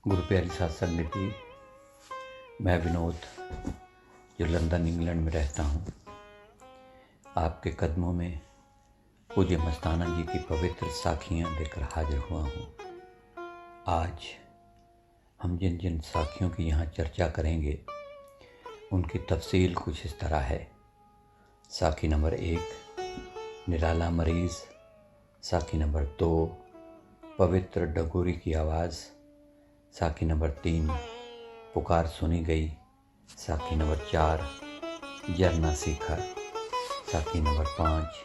गुरु प्यारी सत्संग निधि। मैं विनोद, जो लंदन इंग्लैंड में रहता हूँ, आपके कदमों में पूज्य मस्ताना जी की पवित्र साखियाँ लेकर हाजिर हुआ हूँ। आज हम जिन जिन साखियों की यहाँ चर्चा करेंगे उनकी तफसील कुछ इस तरह है। साखी नंबर 1, निराला मरीज। साखी नंबर 2, पवित्र डगोरी की आवाज़। साखी नंबर 3, पुकार सुनी गई। साखी नंबर 4, जरना सीखा। साखी नंबर 5,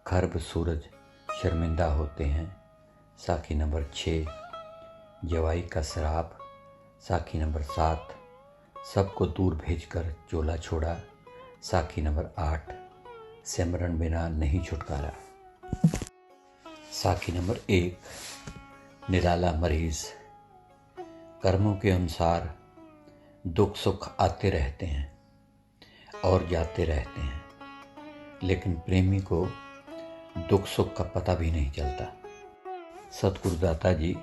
खरब सूरज शर्मिंदा होते हैं। साखी नंबर 6, जवाई का शराब। साखी नंबर 7, सबको दूर भेजकर चोला छोड़ा। साखी नंबर 8, सिमरन बिना नहीं छुटकारा। साखी नंबर 1, निराला मरीज। कर्मों के अनुसार दुख सुख आते रहते हैं और जाते रहते हैं, लेकिन प्रेमी को दुख सुख का पता भी नहीं चलता। सतगुरुदाता जी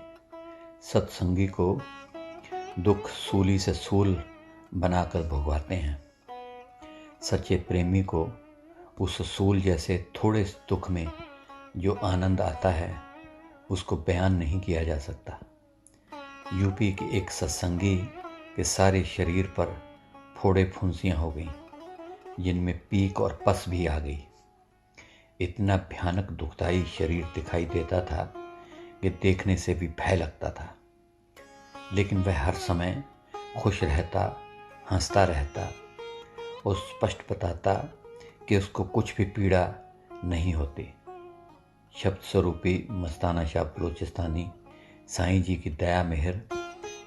सत्संगी को दुख सूली से सूल बनाकर भुगवाते हैं। सच्चे प्रेमी को उस सूल जैसे थोड़े दुख में जो आनंद आता है उसको बयान नहीं किया जा सकता। यूपी के एक सत्संगी के सारे शरीर पर फोड़े फुंसियाँ हो गईं, जिनमें पीक और पस भी आ गई। इतना भयानक दुखदाई शरीर दिखाई देता था कि देखने से भी भय लगता था, लेकिन वह हर समय खुश रहता, हंसता रहता और स्पष्ट बताता कि उसको कुछ भी पीड़ा नहीं होती। शब्द स्वरूपी मस्ताना शाह बलोचिस्तानी साईं जी की दया मेहर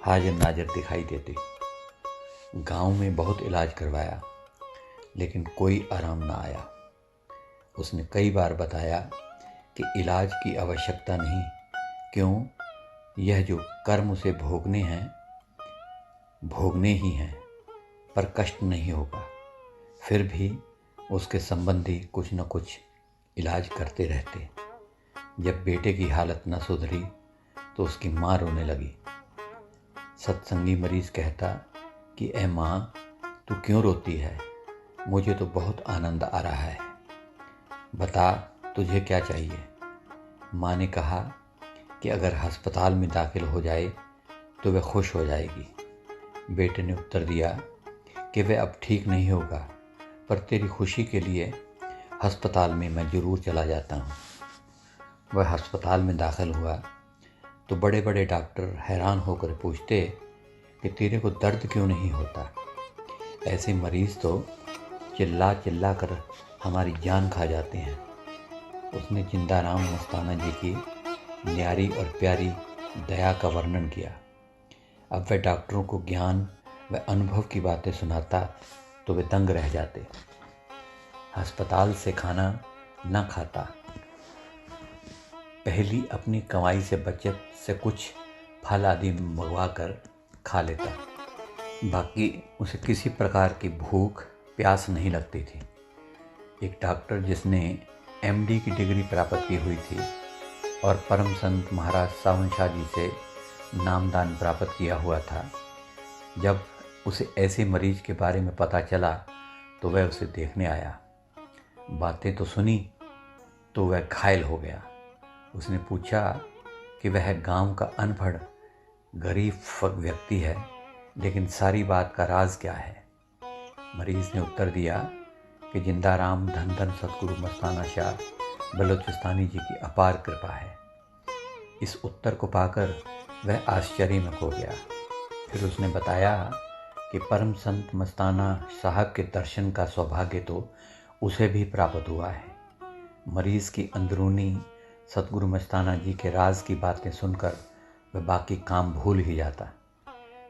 हाजिर नाजिर दिखाई देती। गांव में बहुत इलाज करवाया, लेकिन कोई आराम ना आया। उसने कई बार बताया कि इलाज की आवश्यकता नहीं, क्यों, यह जो कर्म उसे भोगने ही हैं, पर कष्ट नहीं होगा। फिर भी उसके संबंधी कुछ न कुछ इलाज करते रहते। जब बेटे की हालत न सुधरी तो उसकी माँ रोने लगी। सत्संगी मरीज कहता कि ए माँ, तू क्यों रोती है? मुझे तो बहुत आनंद आ रहा है, बता तुझे क्या चाहिए। माँ ने कहा कि अगर अस्पताल में दाखिल हो जाए तो वह खुश हो जाएगी। बेटे ने उत्तर दिया कि वह अब ठीक नहीं होगा, पर तेरी खुशी के लिए अस्पताल में मैं ज़रूर चला जाता हूँ। वह अस्पताल में दाखिल हुआ तो बड़े बड़े डॉक्टर हैरान होकर पूछते कि तेरे को दर्द क्यों नहीं होता? ऐसे मरीज़ तो चिल्ला चिल्ला कर हमारी जान खा जाते हैं। उसने जिंदाराम मस्ताना जी की न्यारी और प्यारी दया का वर्णन किया। अब वह डॉक्टरों को ज्ञान व अनुभव की बातें सुनाता तो वे दंग रह जाते। अस्पताल से खाना न खाता, पहली अपनी कमाई से बचत से कुछ फल आदि मंगवा कर खा लेता। बाकी उसे किसी प्रकार की भूख प्यास नहीं लगती थी। एक डॉक्टर जिसने MD की डिग्री प्राप्त की हुई थी और परम संत महाराज सावन शाह जी से नामदान प्राप्त किया हुआ था, जब उसे ऐसे मरीज के बारे में पता चला तो वह उसे देखने आया। बातें तो सुनी तो वह घायल हो गया। उसने पूछा कि वह गांव का अनपढ़ गरीब व्यक्ति है, लेकिन सारी बात का राज क्या है? मरीज ने उत्तर दिया कि जिंदाराम धन धन सतगुरु मस्ताना शाह बलोचिस्तानी जी की अपार कृपा है। इस उत्तर को पाकर वह आश्चर्य में खो गया। फिर उसने बताया कि परम संत मस्ताना साहब के दर्शन का सौभाग्य तो उसे भी प्राप्त हुआ है। मरीज की अंदरूनी सतगुरु मस्ताना जी के राज की बातें सुनकर वह बाकी काम भूल ही जाता।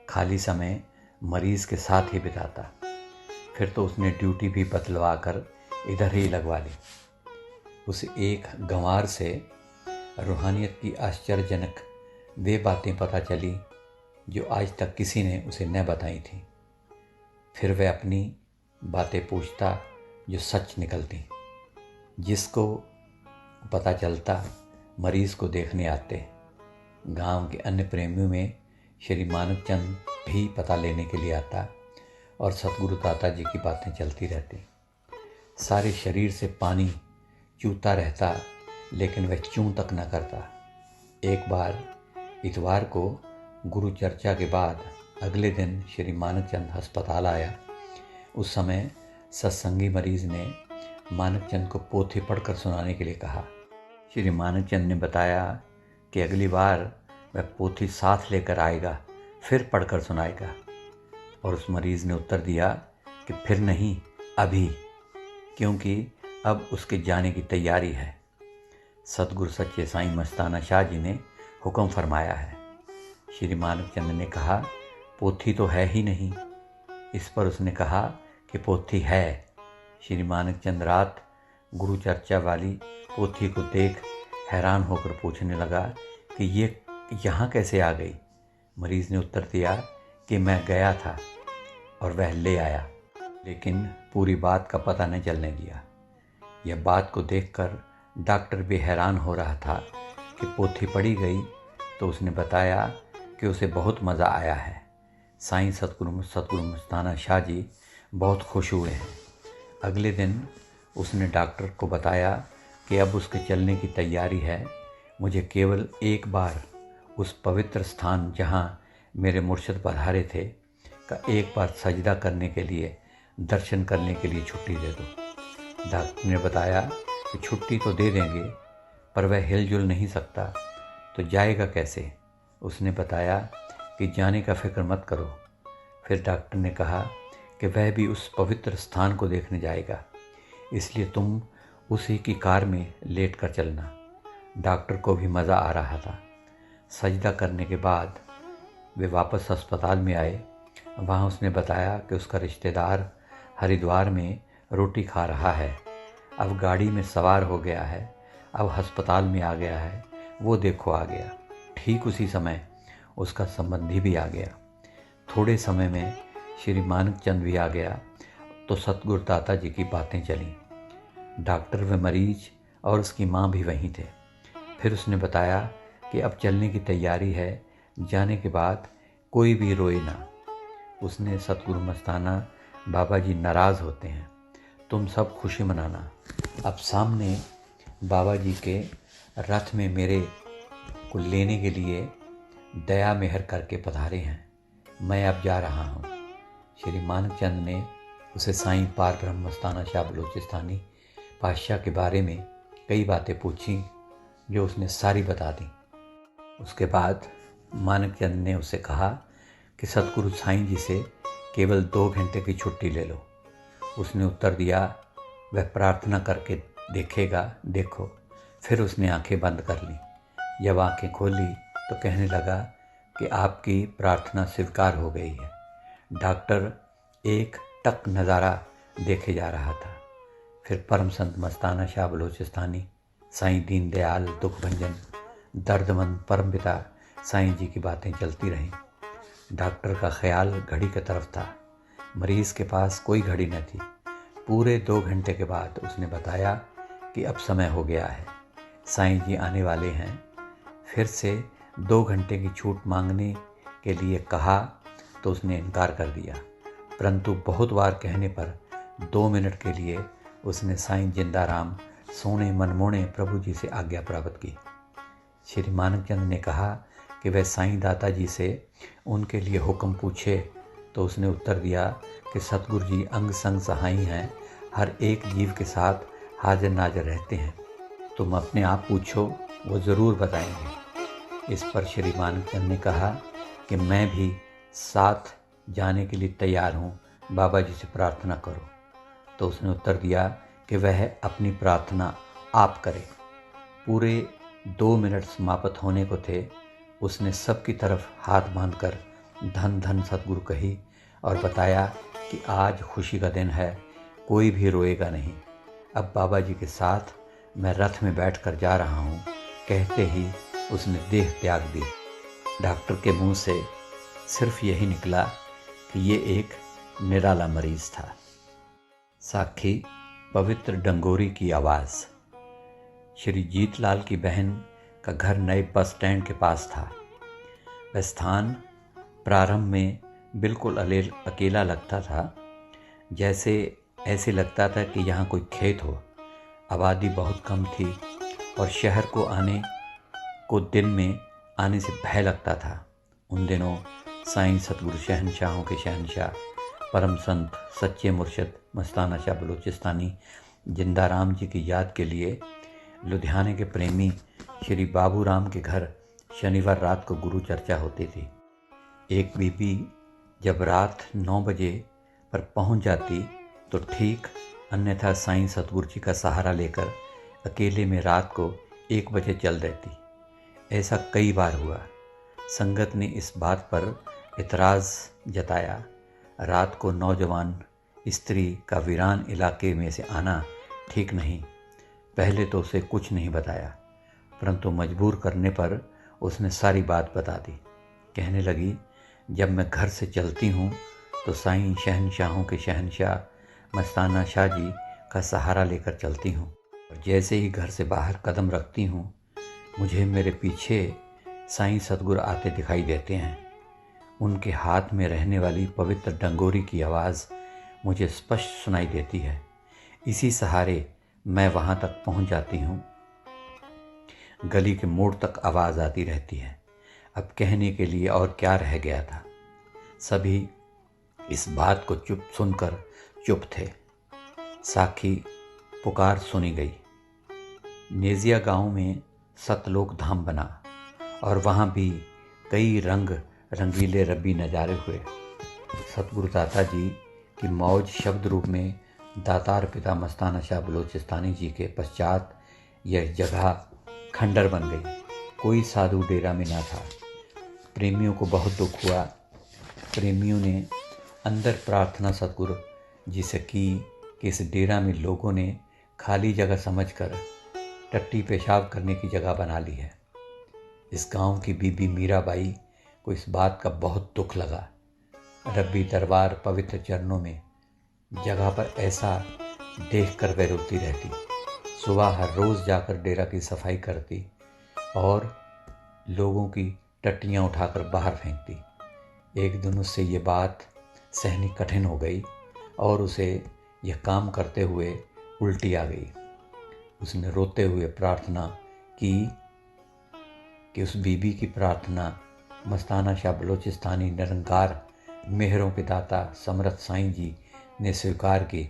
खाली समय मरीज के साथ ही बिताता। फिर तो उसने ड्यूटी भी बदलवा कर इधर ही लगवा ली। उसे एक गंवार से रूहानियत की आश्चर्यजनक वे बातें पता चली जो आज तक किसी ने उसे न बताई थी। फिर वह अपनी बातें पूछता जो सच निकलती। जिसको पता चलता मरीज को देखने आते। गांव के अन्य प्रेमियों में श्री मानवचंद भी पता लेने के लिए आता और सतगुरु दाता जी की बातें चलती रहती। सारे शरीर से पानी चूता रहता, लेकिन वह चूं तक न करता। एक बार इतवार को गुरु चर्चा के बाद अगले दिन श्री मानवचंद अस्पताल आया। उस समय सत्संगी मरीज ने मानवचंद को पोथी पढ़कर सुनाने के लिए कहा। श्री मानवचंद ने बताया कि अगली बार वह पोथी साथ लेकर आएगा, फिर पढ़कर सुनाएगा। और उस मरीज ने उत्तर दिया कि फिर नहीं, अभी, क्योंकि अब उसके जाने की तैयारी है। सतगुरु सच्चे साईं मस्ताना शाह जी ने हुक्म फरमाया है। श्री मानवचंद ने कहा, पोथी तो है ही नहीं। इस पर उसने कहा कि पोथी है। श्री मानवचंद रात गुरु चर्चा वाली पोथी को देख हैरान होकर पूछने लगा कि ये यहाँ कैसे आ गई। मरीज ने उत्तर दिया कि मैं गया था और वह ले आया, लेकिन पूरी बात का पता न चलने दिया। यह बात को देखकर डॉक्टर भी हैरान हो रहा था कि पोथी पढ़ी गई, तो उसने बताया कि उसे बहुत मज़ा आया है। साईं सतगुरु मस्ताना शाह जी बहुत खुश हुए हैं। अगले दिन उसने डॉक्टर को बताया कि अब उसके चलने की तैयारी है। मुझे केवल एक बार उस पवित्र स्थान जहाँ मेरे मुर्शिद पधारे थे का एक बार सजदा करने के लिए, दर्शन करने के लिए छुट्टी दे दो। डॉक्टर ने बताया कि छुट्टी तो दे देंगे, पर वह हिलजुल नहीं सकता, तो जाएगा कैसे। उसने बताया कि जाने का फिक्र मत करो। फिर डॉक्टर ने कहा कि वह भी उस पवित्र स्थान को देखने जाएगा, इसलिए तुम उसी की कार में लेट कर चलना। डॉक्टर को भी मज़ा आ रहा था। सजदा करने के बाद वे वापस अस्पताल में आए। वहाँ उसने बताया कि उसका रिश्तेदार हरिद्वार में रोटी खा रहा है, अब गाड़ी में सवार हो गया है, अब अस्पताल में आ गया है, वो देखो आ गया। ठीक उसी समय उसका संबंधी भी आ गया। थोड़े समय में श्री मानवचंद भी आ गया, तो सतगुरु दाता जी की बातें चलीं। डॉक्टर व मरीज और उसकी माँ भी वहीं थे। फिर उसने बताया कि अब चलने की तैयारी है, जाने के बाद कोई भी रोए ना। उसने सतगुरु मस्ताना बाबा जी नाराज़ होते हैं, तुम सब खुशी मनाना। अब सामने बाबा जी के रथ में मेरे को लेने के लिए दया मेहर करके पधारे हैं, मैं अब जा रहा हूँ। श्री मानवचंद ने उसे साईं पार ब्रह्म मस्ताना शाह बलूचिस्तानी पातशाह के बारे में कई बातें पूछी, जो उसने सारी बता दी। उसके बाद मानवचंद ने उससे कहा कि सतगुरु साईं जी से केवल 2 घंटे की छुट्टी ले लो। उसने उत्तर दिया, वह प्रार्थना करके देखेगा, देखो। फिर उसने आंखें बंद कर ली। जब आंखें खोली तो कहने लगा कि आपकी प्रार्थना स्वीकार हो गई है। डॉक्टर एक टक नज़ारा देखे जा रहा था। फिर परम संत मस्ताना शाह बलूचिस्तानी, साईं दीन दयाल, दुख भंजन, दर्दमंद परम पिता साईं जी की बातें चलती रहीं। डॉक्टर का ख्याल घड़ी की तरफ था। मरीज के पास कोई घड़ी न थी। पूरे 2 घंटे के बाद उसने बताया कि अब समय हो गया है, साईं जी आने वाले हैं। फिर से 2 घंटे की छूट मांगने के लिए कहा तो उसने इनकार कर दिया, परंतु बहुत बार कहने पर 2 मिनट के लिए उसने साईं जिंदाराम सोने मनमोने प्रभु जी से आज्ञा प्राप्त की। श्री मानवचंद ने कहा कि वह साईं दाता जी से उनके लिए हुक्म पूछे, तो उसने उत्तर दिया कि सतगुरु जी अंग संग सहाई हैं, हर एक जीव के साथ हाजिर नाजिर रहते हैं, तुम अपने आप पूछो, वो ज़रूर बताएंगे। इस पर श्री मानवचंद ने कहा कि मैं भी साथ जाने के लिए तैयार हूँ, बाबा जी से प्रार्थना करो। तो उसने उत्तर दिया कि वह अपनी प्रार्थना आप करे। पूरे 2 मिनट समाप्त होने को थे। उसने सबकी तरफ हाथ बांधकर धन धन सतगुरु कही और बताया कि आज खुशी का दिन है, कोई भी रोएगा नहीं। अब बाबा जी के साथ मैं रथ में बैठकर जा रहा हूँ, कहते ही उसने देह त्याग दी। डॉक्टर के मुंह से सिर्फ यही निकला कि ये एक निराला मरीज था। साखी पवित्र डंगोरी की आवाज़। श्री जीतलाल की बहन का घर नए बस स्टैंड के पास था। वह स्थान प्रारंभ में बिल्कुल अकेला लगता था, जैसे ऐसे लगता था कि यहाँ कोई खेत हो। आबादी बहुत कम थी और शहर को दिन में आने से भय लगता था। उन दिनों साईं सतगुरु शहंशाहों के शहंशाह, परम संत सच्चे मुर्शद मस्ताना शाह बलूचिस्तानी जिंदाराम जी की याद के लिए लुधियाने के प्रेमी श्री बाबू राम के घर शनिवार रात को गुरु चर्चा होती थी। एक बीबी जब रात 9 बजे पर पहुंच जाती तो ठीक, अन्यथा साईं सतगुरु जी का सहारा लेकर अकेले में रात को 1 बजे चल देती। ऐसा कई बार हुआ। संगत ने इस बात पर इतराज़ जताया। रात को नौजवान स्त्री का वीरान इलाके में से आना ठीक नहीं। पहले तो उसे कुछ नहीं बताया, परंतु मजबूर करने पर उसने सारी बात बता दी। कहने लगी, जब मैं घर से चलती हूँ तो साईं शहंशाहों के शहंशाह मस्ताना शाह जी का सहारा लेकर चलती हूँ, और जैसे ही घर से बाहर कदम रखती हूँ मुझे मेरे पीछे साईं सतगुरु आते दिखाई देते हैं। उनके हाथ में रहने वाली पवित्र डंगोरी की आवाज़ मुझे स्पष्ट सुनाई देती है। इसी सहारे मैं वहाँ तक पहुँच जाती हूँ। गली के मोड़ तक आवाज़ आती रहती है। अब कहने के लिए और क्या रह गया था। सभी इस बात को सुनकर चुप थे। साखी पुकार सुनी गई। नेजिया गांव में सतलोक धाम बना और वहाँ भी कई रंगीले रब्बी नज़ारे हुए। सतगुरु दाता जी की मौज शब्द रूप में दातार पिता मस्ताना शाह बलूचिस्तानी जी के पश्चात यह जगह खंडर बन गई। कोई साधु डेरा में ना था। प्रेमियों को बहुत दुख हुआ। प्रेमियों ने अंदर प्रार्थना सतगुरु जी से की कि इस डेरा में लोगों ने खाली जगह समझकर टट्टी पेशाब करने की जगह बना ली है। इस गांव की बीबी मीराबाई को इस बात का बहुत दुख लगा। रब्बी दरबार पवित्र चरणों में जगह पर ऐसा देखकर वह रोती रहती। सुबह हर रोज़ जाकर डेरा की सफाई करती और लोगों की टट्टियाँ उठाकर बाहर फेंकती। एक दिन उससे ये बात सहनी कठिन हो गई और उसे यह काम करते हुए उल्टी आ गई। उसने रोते हुए प्रार्थना की कि उस बीबी की प्रार्थना मस्ताना शाह बलूचिस्तानी निरंकार मेहरों के दाता समर्थ साईं जी ने स्वीकार की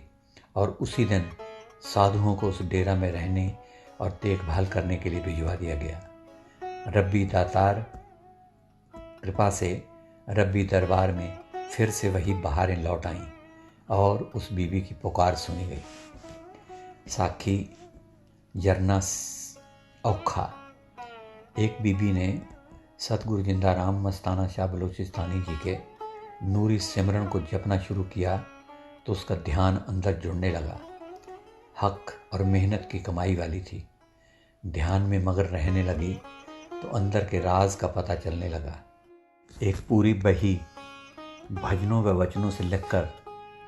और उसी दिन साधुओं को उस डेरा में रहने और देखभाल करने के लिए भिजवा दिया गया। रब्बी दातार कृपा से रब्बी दरबार में फिर से वही बहारें लौट आईं और उस बीबी की पुकार सुनी गई। साखी जरना औखा। एक बीबी ने सतगुरु जिंदाराम मस्ताना शाह बलूचिस्तानी जी के नूरी सिमरन को जपना शुरू किया तो उसका ध्यान अंदर जुड़ने लगा। हक और मेहनत की कमाई वाली थी। ध्यान में मगन रहने लगी तो अंदर के राज का पता चलने लगा। एक पूरी बही भजनों व वचनों से लिखकर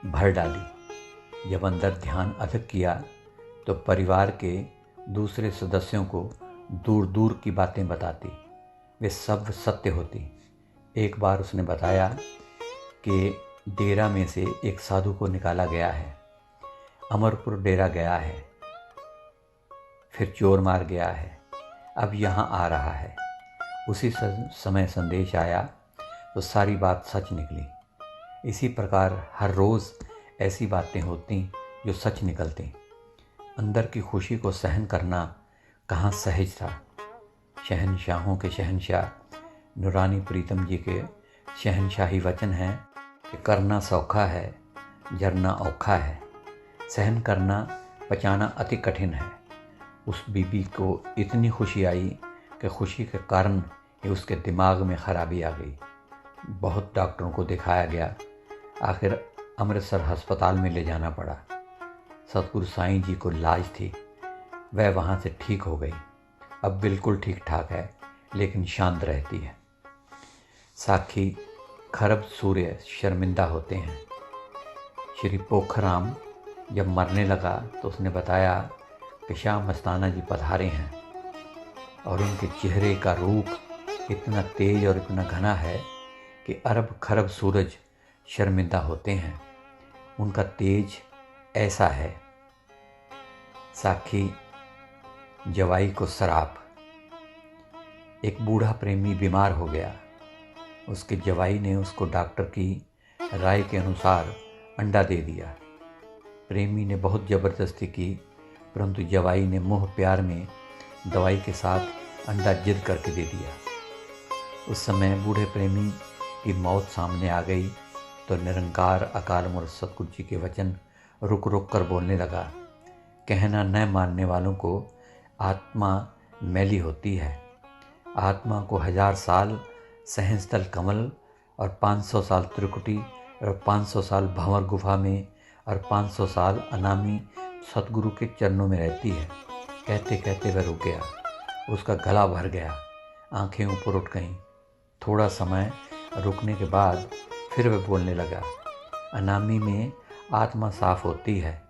भर डाली। जब अंदर ध्यान अधिक किया तो परिवार के दूसरे सदस्यों को दूर दूर की बातें बताती। वे सब सत्य होती। एक बार उसने बताया कि डेरा में से एक साधु को निकाला गया है, अमरपुर डेरा गया है, फिर चोर मार गया है, अब यहाँ आ रहा है। उसी समय संदेश आया तो सारी बात सच निकली। इसी प्रकार हर रोज़ ऐसी बातें होती जो सच निकलती। अंदर की खुशी को सहन करना कहाँ सहज था। शहंशाहों के शहंशाह नूरानी प्रीतम जी के शहंशाही वचन हैं कि करना सौखा है, जरना औखा है। सहन करना, पचाना अति कठिन है। उस बीबी को इतनी खुशी आई कि खुशी के कारण ही उसके दिमाग में खराबी आ गई। बहुत डॉक्टरों को दिखाया गया, आखिर अमृतसर अस्पताल में ले जाना पड़ा। सतगुरु साईं जी को लाज थी, वह वहाँ से ठीक हो गई। अब बिल्कुल ठीक ठाक है, लेकिन शांत रहती है। साखी खरब सूर्य शर्मिंदा होते हैं। श्री पोखराम जब मरने लगा तो उसने बताया कि शाह मस्ताना जी पधारे हैं और उनके चेहरे का रूप इतना तेज और इतना घना है कि अरब खरब सूरज शर्मिंदा होते हैं, उनका तेज ऐसा है। साखी जवाई को सराप। एक बूढ़ा प्रेमी बीमार हो गया। उसके जवाई ने उसको डॉक्टर की राय के अनुसार अंडा दे दिया। प्रेमी ने बहुत ज़बरदस्ती की, परंतु जवाई ने मोह प्यार में दवाई के साथ अंडा जिद करके दे दिया। उस समय बूढ़े प्रेमी की मौत सामने आ गई तो निरंकार अकाल मूर्त सतगुरु जी के वचन रुक रुक कर बोलने लगा। कहना न मानने वालों को आत्मा मैली होती है। आत्मा को 1000 साल सहस्त्रल कमल और 500 साल त्रिकुटी और 500 साल भंवर गुफा में और 500 साल अनामी सतगुरु के चरणों में रहती है। कहते कहते वह रुक गया। उसका गला भर गया, आंखें ऊपर उठ गईं। थोड़ा समय रुकने के बाद फिर वह बोलने लगा। अनामी में आत्मा साफ होती है,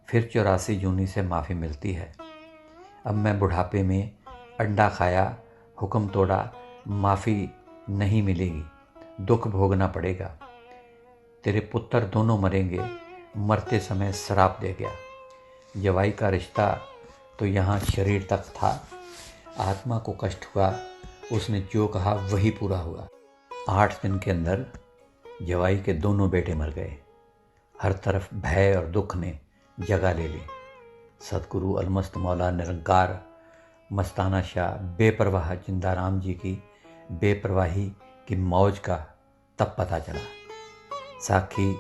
फिर 84 जूनी से माफ़ी मिलती है। अब मैं बुढ़ापे में अंडा खाया, हुक्म तोड़ा, माफ़ी नहीं मिलेगी, दुख भोगना पड़ेगा। तेरे पुत्र दोनों मरेंगे। मरते समय श्राप दे गया। जवाई का रिश्ता तो यहाँ शरीर तक था। आत्मा को कष्ट हुआ, उसने जो कहा वही पूरा हुआ। 8 दिन के अंदर जवाई के दोनों बेटे मर गए। हर तरफ भय और दुख ने जगह ले ली। सतगुरु अलमस्त मौला निरंकार मस्ताना शाह बेपरवाह जिंदाराम जी की बेपरवाही की मौज का तब पता चला। साखी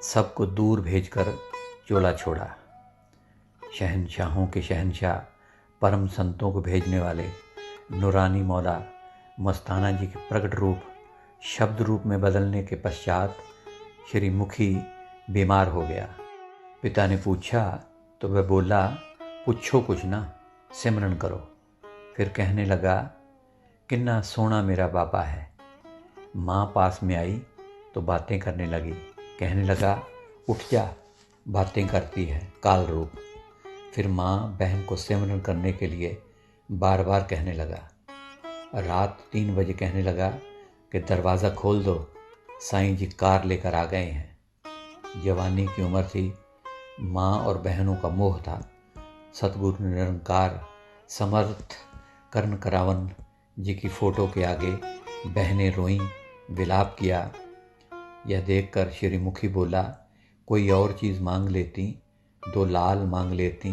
सबको दूर भेजकर चोला छोड़ा। शहनशाहों के शहनशाह परम संतों को भेजने वाले नूरानी मौला मस्ताना जी के प्रकट रूप शब्द रूप में बदलने के पश्चात श्री मुखी बीमार हो गया। पिता ने पूछा तो वह बोला, पूछो कुछ ना, सिमरन करो। फिर कहने लगा, कितना सोना मेरा बाबा है। माँ पास में आई तो बातें करने लगी। कहने लगा, उठ जा, बातें करती है काल रूप। फिर माँ बहन को सिमरन करने के लिए बार बार कहने लगा। रात 3 बजे कहने लगा कि दरवाज़ा खोल दो, साईं जी कार लेकर आ गए हैं। जवानी की उम्र थी, माँ और बहनों का मोह था। सतगुरु निरंकार समर्थ कर्ण करावन जी की फ़ोटो के आगे बहनें रोईं, विलाप किया। यह देखकर श्री मुखी बोला, कोई और चीज़ मांग लेती, 2 लाल मांग लेती,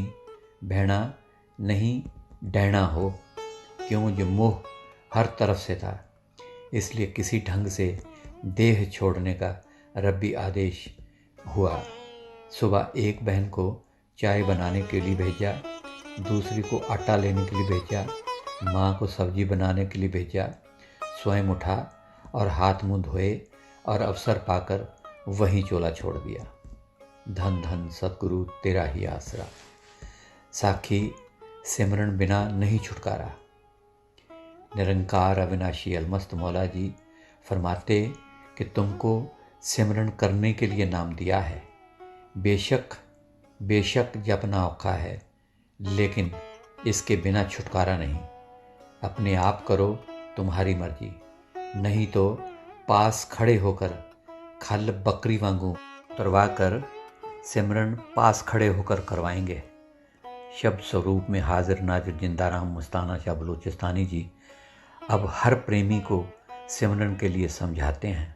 बहना नहीं डहना हो। क्यों जो मोह हर तरफ से था, इसलिए किसी ढंग से देह छोड़ने का रब्बी आदेश हुआ। सुबह एक बहन को चाय बनाने के लिए भेजा, दूसरी को आटा लेने के लिए भेजा, माँ को सब्जी बनाने के लिए भेजा। स्वयं उठा और हाथ मुंह धोए और अवसर पाकर वहीं चोला छोड़ दिया। धन धन सतगुरु तेरा ही आसरा। साखी सिमरन बिना नहीं छुटकारा। निरंकार अविनाशी अलमस्त मौला जी फरमाते कि तुमको सिमरन करने के लिए नाम दिया है। बेशक बेशक जपना औखा है, लेकिन इसके बिना छुटकारा नहीं। अपने आप करो, तुम्हारी मर्जी, नहीं तो पास खड़े होकर खल बकरी वांगू उतरवा कर सिमरन पास खड़े होकर करवाएंगे। शब्द स्वरूप में हाजिर नाजिर जिंदाराम मस्ताना शाह बलूचिस्तानी जी अब हर प्रेमी को सिमरन के लिए समझाते हैं।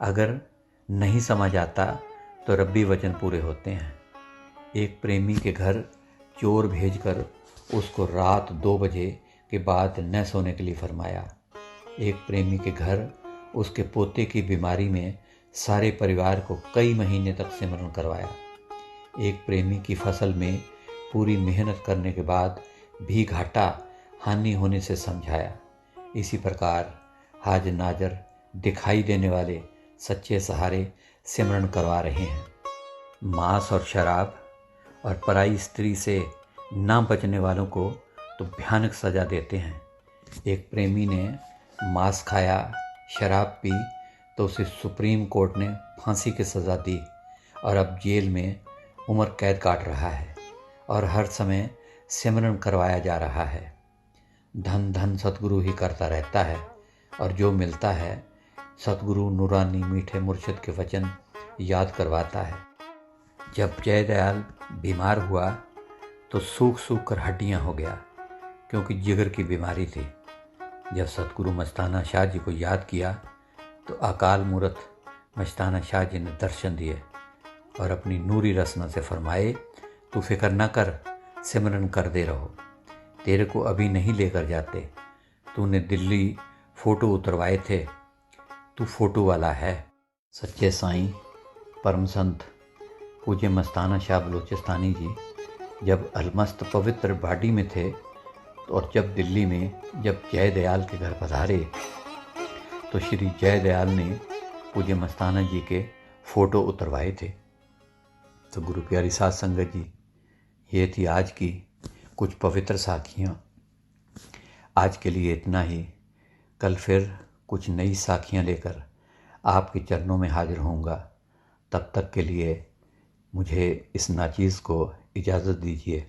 अगर नहीं समझ आता तो रब्बी वचन पूरे होते हैं। एक प्रेमी के घर चोर भेजकर उसको रात 2 बजे के बाद न सोने के लिए फरमाया। एक प्रेमी के घर उसके पोते की बीमारी में सारे परिवार को कई महीने तक सिमरन करवाया। एक प्रेमी की फसल में पूरी मेहनत करने के बाद भी घाटा हानि होने से समझाया। इसी प्रकार हाज नाजर दिखाई देने वाले सच्चे सहारे सिमरन करवा रहे हैं। मांस और शराब और पराई स्त्री से ना बचने वालों को तो भयानक सज़ा देते हैं। एक प्रेमी ने मांस खाया, शराब पी तो उसे सुप्रीम कोर्ट ने फांसी की सज़ा दी और अब जेल में उम्र कैद काट रहा है और हर समय सिमरन करवाया जा रहा है। धन धन सतगुरु ही करता रहता है और जो मिलता है सतगुरु नूरानी मीठे मुर्शिद के वचन याद करवाता है। जब जयदयाल बीमार हुआ तो सूख सूख कर हड्डियाँ हो गया, क्योंकि जिगर की बीमारी थी। जब सतगुरु मस्ताना शाह जी को याद किया तो अकाल मूरत मस्ताना शाह जी ने दर्शन दिए और अपनी नूरी रसना से फरमाए, तू फिक्र न कर, सिमरन करते रहो, तेरे को अभी नहीं लेकर जाते, तूने दिल्ली फ़ोटो उतरवाए थे, तू फ़ोटो वाला है। सच्चे साईं परम संत पूज्य मस्ताना शाह बलूचिस्तानी जी जब अलमस्त पवित्र बाडी में थे और जब दिल्ली में जब जयदयाल के घर पधारे तो श्री जयदयाल ने पूज्य मस्ताना जी के फ़ोटो उतरवाए थे। तो गुरु प्यारी साध संगत जी, ये थी आज की कुछ पवित्र साखियाँ। आज के लिए इतना ही। कल फिर कुछ नई साखियाँ लेकर आपके चरणों में हाजिर होऊंगा। तब तक के लिए मुझे इस नाचीज़ को इजाज़त दीजिए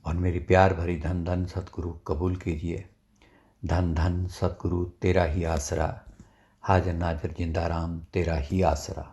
और मेरी प्यार भरी धन धन सतगुरु कबूल कीजिए। धन धन सतगुरु तेरा ही आसरा, हाजिर नाजिर जिंदा राम तेरा ही आसरा।